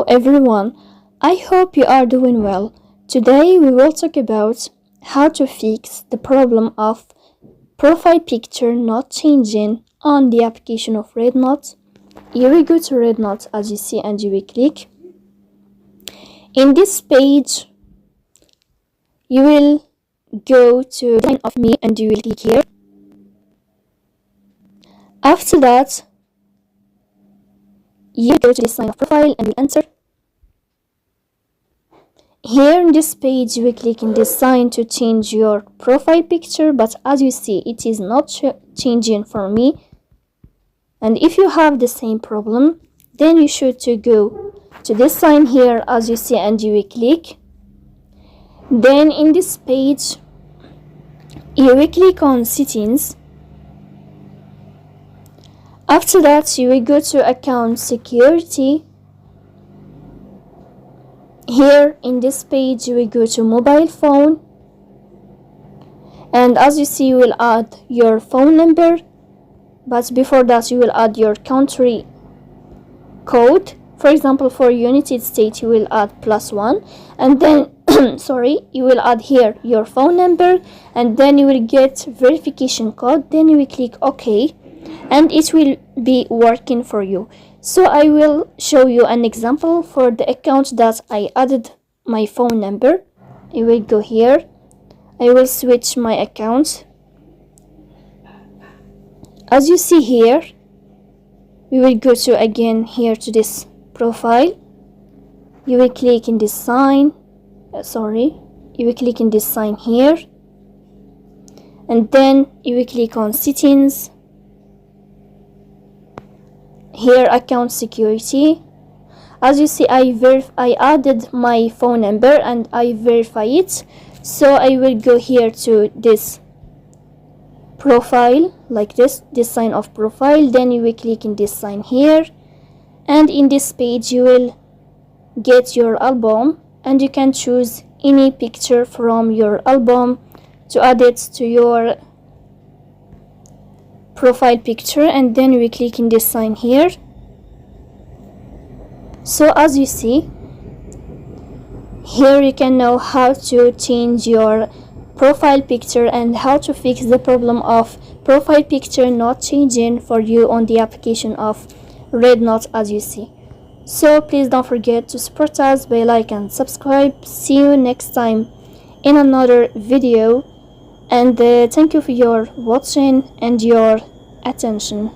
everyone, I hope you are doing well. Today we will talk about how to fix the problem of profile picture not changing on the application of REDnote. You will go to REDnote as you see and you will click. In this page, you will go to Design of Me and you will click here. After that, you go to Design of Profile and you enter. Here in this page, you will click in Design to change your profile picture, but as you see, it is not changing for me. And if you have the same problem, then you should to go to this sign here as you see and you will click. Then in this page, you will click on Settings. After that, you will go to Account Security. Here in this page, you will go to Mobile Phone. And as you see, you will add your phone number. But before that, you will add your country code. For example, for United States, you will add +1. And then, you will add here your phone number. And then you will get verification code. Then you will click OK. And it will be working for you. So I will show you an example for the account that I added my phone number. I will go here. I will switch my account. As you see here, we will go to again here to this profile. You will click in this sign. You will click in this sign here. And then you will click on Settings. Here, Account Security. As you see, I added my phone number and I verify it. So I will go here to this profile like this sign of profile. Then you will click in this sign here, and in this page you will get your album and you can choose any picture from your album to add it to your profile picture, and then we click in this sign here. So as you see here, you can know how to change your profile picture and how to fix the problem of profile picture not changing for you on the application of REDnote as you see. So please don't forget to support us by like and subscribe. See you next time in another video, and thank you for your watching and your attention.